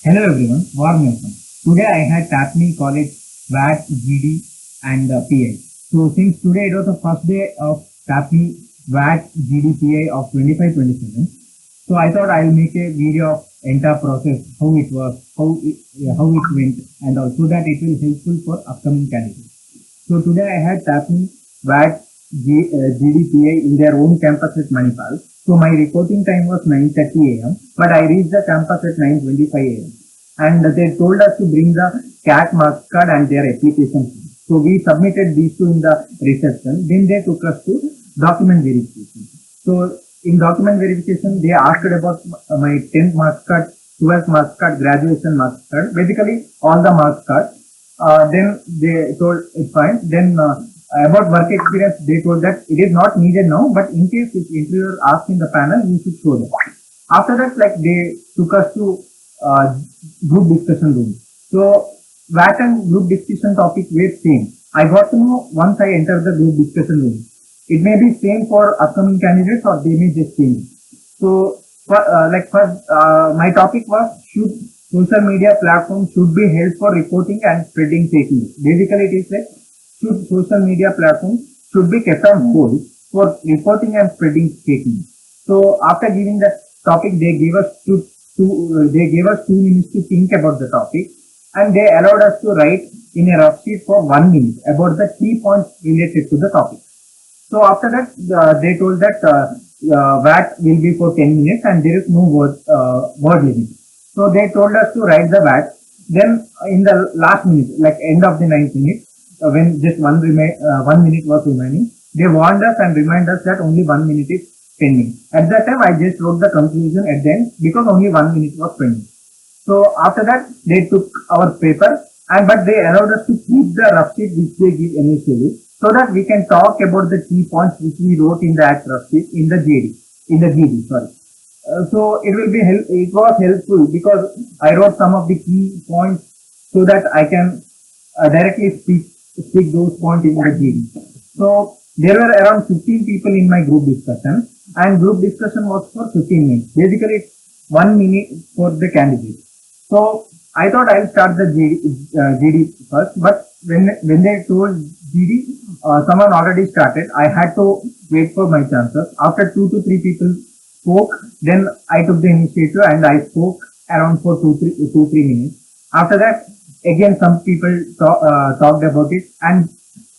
Hello everyone, warm welcome. Today I had TAPMI College WAT-GD and PI. So since today it was the first day of TAPMI WAT-GD-PI of 25-27, so I thought I'll make a video of entire process, how it was, how it went, and also that it will helpful for upcoming candidates. So today I had TAPMI WAT-GD-PI in their own campus at Manipal. So my reporting time was 9:30 a.m. but I reached the campus at 9:25 a.m. and they told us to bring the CAT marks card and their application. So we submitted these two in the reception. Then they took us to document verification. So in document verification, they asked about my 10th marks card, 12th marks card, graduation marks card, basically all the marks cards. Then they told it's fine. Then about work experience, they told that it is not needed now, but in case if interviewer asks in the panel, you should show that. After that, like they took us to group discussion room. So VAT and group discussion topic were same. I got to know once I entered the group discussion room. It may be same for upcoming candidates or they may just change. So first, my topic was should social media platforms should be held for reporting and spreading fake news. Basically, it is like should social media platforms should be kept on hold for reporting and spreading fake news. So after giving that topic, they gave us 2 minutes to think about the topic, and they allowed us to write in a rough sheet for 1 minute about the key points related to the topic. So after that, they told that VAT will be for 10 minutes and there is no word limit. So they told us to write the VAT. Then in the last minute, like end of the 9th minute, when just 1 minute was remaining, they warned us and reminded us that only 1 minute is pending. At that time, I just wrote the conclusion at the end because only 1 minute was pending. So after that, they took our paper but they allowed us to keep the rough sheet which they give initially, so that we can talk about the key points which we wrote in that rough sheet in the GD. Sorry. So it was helpful because I wrote some of the key points so that I can directly speak those points in the GD. So there were around 15 people in my group discussion, and group discussion was for 15 minutes. Basically, it's 1 minute for the candidate. So I thought I'll start the GD first, but when they told GD, someone already started. I had to wait for my chances. After 2 to 3 people spoke, then I took the initiative and I spoke around for 2-3 minutes. After that, again some people talked about it, and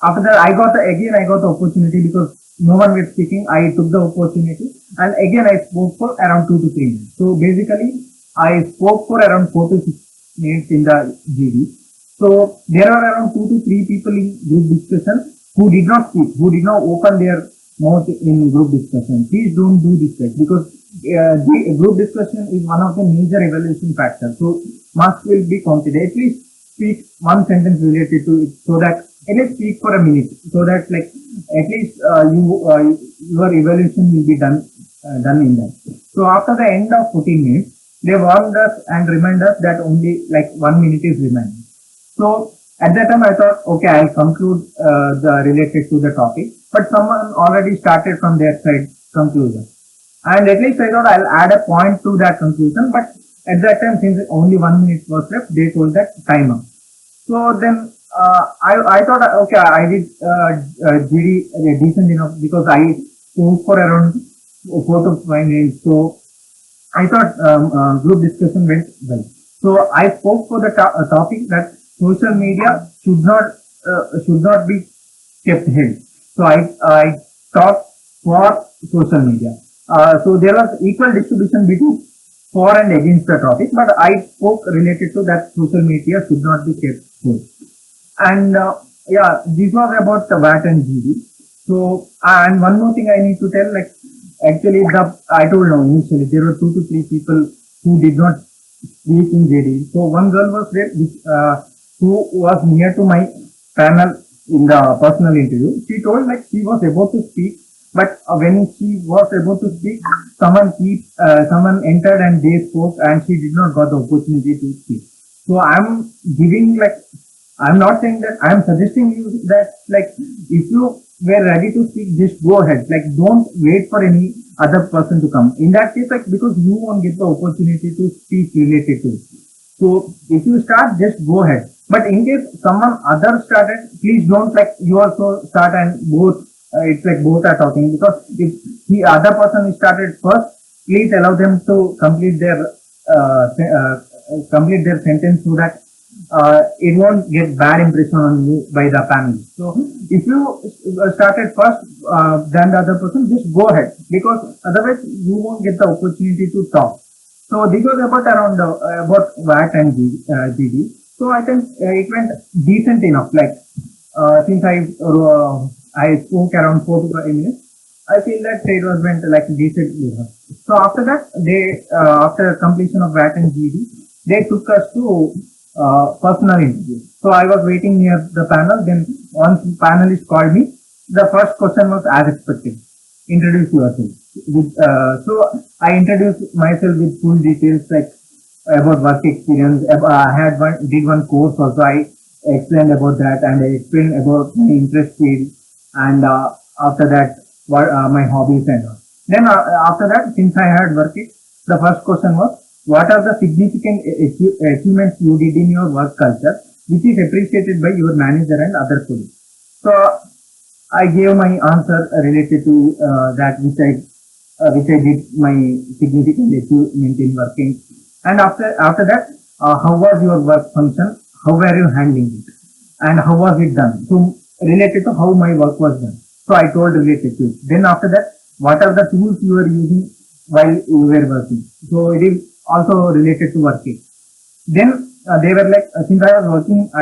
after that I got the opportunity because no one was speaking. I took the opportunity and again I spoke for around 2 to 3 minutes. So basically I spoke for around 4 to 6 minutes in the GD. So there are around 2 to 3 people in group discussion who did not speak, who did not open their mouth in group discussion. Please don't do this because the group discussion is one of the major evaluation factors. So marks will be counted. At least speak one sentence related to it, so that at least speak for a minute, so that like at least your evaluation will be done in that. So after the end of 14 minutes, they warned us and reminded us that only like 1 minute is remaining. So at that time I thought, okay, I'll conclude the related to the topic, but someone already started from their side conclusion, and at least I thought I'll add a point to that conclusion. But at that time, since only 1 minute was left, they told that timer. So then I thought, okay, I did GD decent enough because I spoke for around 4 to 5 minutes. So I thought group discussion went well. So I spoke for the topic that social media should not be kept held. So I talked for social media. So there was equal distribution between for and against the topic, but I spoke related to that social media should not be kept hold. And yeah, this was about the VAT and GD. So and one more thing I need to tell, like actually I told now initially there were 2 to 3 people who did not speak in GD. So one girl was there who was near to my panel in the personal interview. She told like she was about to speak, but when she was about to speak, someone entered and they spoke, and she did not got the opportunity to speak. So I'm not saying that, I'm suggesting you that like if you were ready to speak, just go ahead. Like don't wait for any other person to come. In that case, like because you won't get the opportunity to speak related to it. So if you start, just go ahead. But in case someone other started, please don't like you also start and both. It's like both are talking, because if the other person started first, please allow them to complete their sentence, so that it won't get bad impression on you by the panel. So if you started first, than the other person, just go ahead, because otherwise you won't get the opportunity to talk. So this was about around about VAT and GD. So I think it went decent enough. Like since I spoke around 4 to 5 minutes, I feel that it was went like decent enough. So after that, after completion of VAT and GD, they took us to personal interview. So I was waiting near the panel. Then once the panelist called me, the first question was as expected: introduce yourself. So I introduced myself with full details, like about work experience. I had did one course also. I explained about that, and I explained about my interest field, and after that, what my hobbies and all. Then after that, since I had worked it, the first question was, what are the significant achievements you did in your work culture, which is appreciated by your manager and other colleagues? So I gave my answer related to that, which I did my significant achievement in working. And after that, how was your work function? How were you handling it? And how was it done? So related to how my work was done. So I told related to it. Then after that, what are the tools you were using while you were working? So it is also related to working. Then they were like, since I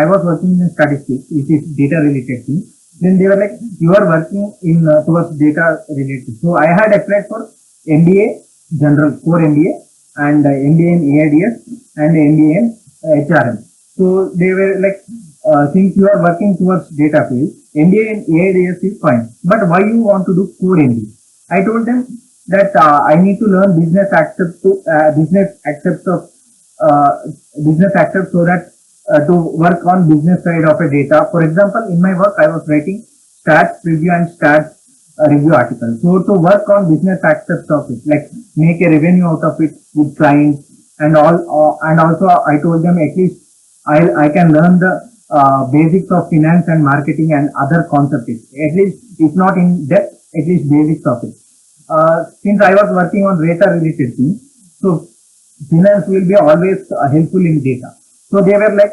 was working in statistics, which is data related thing. Then they were like, you are working in towards data related. So I had applied for MBA, general core MBA, and MBA in AIDS and MBA in HRM. So they were like, since you are working towards data field, MBA in AIDS is fine, but why you want to do core MBA? I told them that I need to learn business accept so that to work on business side of a data. For example, in my work, I was writing stats review and stats review articles. So to work on business aspects of it, like make a revenue out of it with clients and all, and also I told them at least I can learn the basics of finance and marketing and other concepts. At least if not in depth, at least basics of it. Since I was working on data related things, so finance will be always helpful in data. So they were like,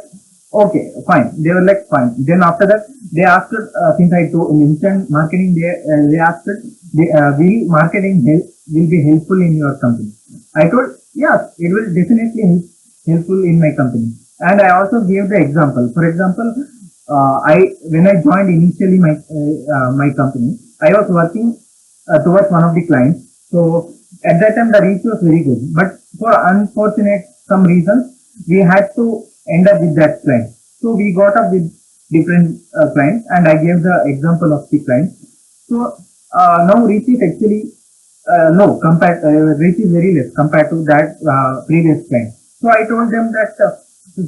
okay, fine. They were like, fine. Then after that, they asked, since I mentioned marketing, they asked, will marketing will be helpful in your company? I told, yes, it will definitely helpful in my company. And I also gave the example. For example, when I joined initially my company, I was working towards one of the clients. So at that time, the reach was very good. But for unfortunate some reasons, we had to end up with that client. So we got up with different clients, and I gave the example of the client. So now reach is actually low compared. Reach is very less compared to that previous client. So I told them that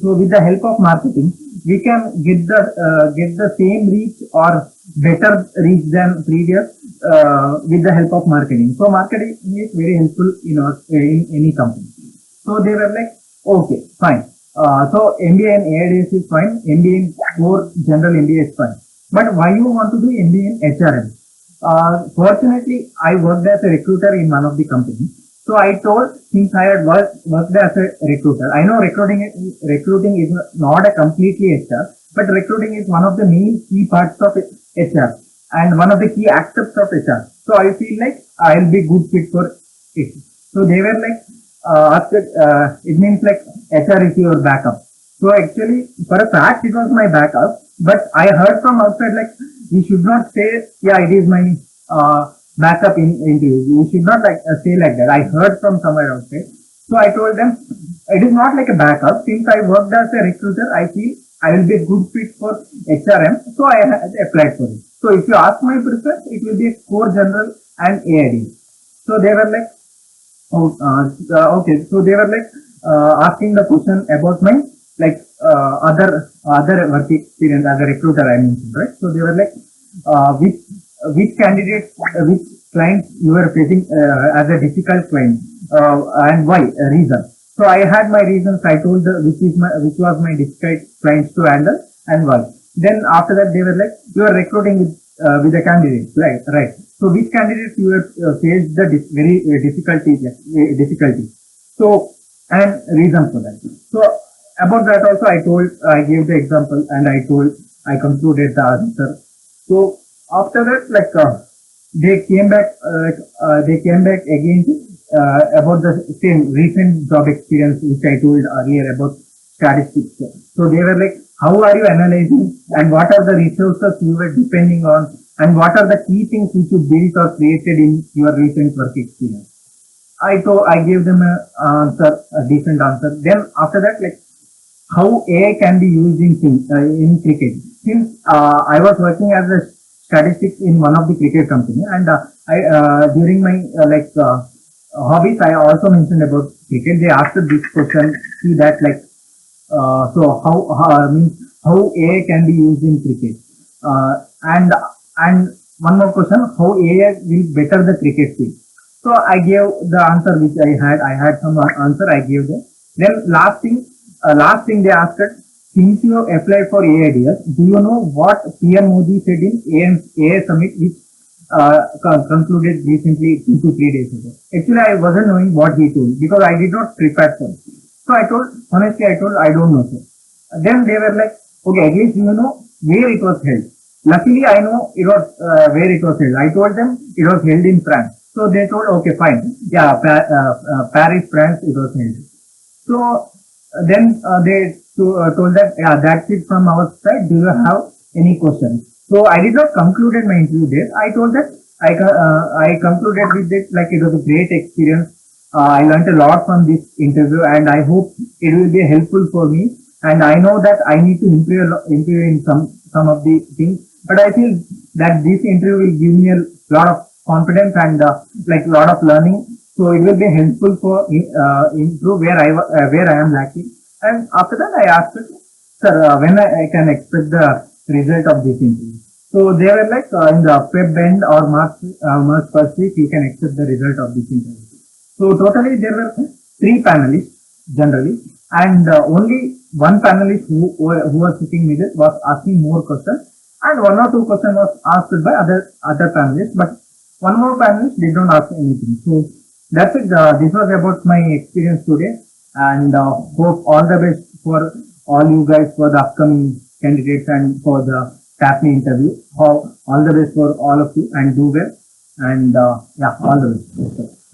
so with the help of marketing, we can get the same reach or better reach than previous with the help of marketing. So marketing is very helpful in any company. So they were like, okay, fine. So MBA in AIDS is fine. MBA in core general MBA is fine. But why you want to do MBA in HRM? Fortunately, I worked as a recruiter in one of the companies. So I told, since I had worked as a recruiter, I know recruiting is not a completely HR, but recruiting is one of the main key parts of HR and one of the key aspects of HR. So I feel like I'll be good fit for it. So they were like, it means like HR is your backup. So actually, for a fact, it was my backup, but I heard from outside like, you should not say, yeah, it is my backup into you. You should not say like that. I heard from somewhere outside. So I told them, it is not like a backup. Since I worked as a recruiter, I feel I will be a good fit for HRM. So I applied for it. So if you ask my preference, it will be a core general and AID. So they were like, okay. So they were like asking the question about my other work experience as a recruiter, I mentioned, right? So they were like, which candidates, which clients you were facing as a difficult client, and why reason. So I had my reasons. I told which was my difficult clients to handle and why. Then after that they were like, you are recruiting with the candidates, right? Right. So which candidates you have faced the very difficulty. So and reason for that. So about that also I gave the example and I concluded the answer. So after that they came back again about the same recent job experience which I told earlier about statistics. So they were like, how are you analyzing and what are the resources you were depending on and what are the key things which you built or created in your recent work experience. I gave them a decent answer. Then after that, like how AI can be used in cricket. Since I was working as a statistics in one of the cricket company, and I during my hobbies, I also mentioned about cricket. They asked this question, see that like so how AI can be used in cricket, and one more question, how AI will better the cricket field. So I gave the answer which I had. I had some answer. I gave them. Then last thing they asked, since you have applied for AIDS, do you know what PM Modi said in AI Summit, which concluded recently 2 to 3 days ago? Actually, I wasn't knowing what he told because I did not prepare for it. So honestly, I don't know, sir. Then they were like, okay, at least you know where it was held. Luckily, I know it was where it was held. I told them it was held in France. So they told, okay, fine. Yeah, Paris, France, it was held. So then they told that, yeah, that's it from our side. Do you have any questions? So I did not concluded my interview there. I told that I concluded with it like it was a great experience. I learned a lot from this interview, and I hope it will be helpful for me. And I know that I need to improve in some of the things. But I feel that this interview will give me a lot of confidence and like a lot of learning. So it will be helpful for improve where I am lacking. And after that, I asked, sir, when I can expect the result of this interview. So they were like, in the Feb end or March first week, you can expect the result of this interview. So totally there were 3 panelists generally, and only one panelist who was sitting middle was asking more questions, and 1 or 2 questions was asked by other panelists, but one more panelist did not ask anything. So that's it. This was about my experience today, and hope all the best for all you guys for the upcoming candidates and for the TAPMI interview. All the best for all of you and do well. And yeah, all the best.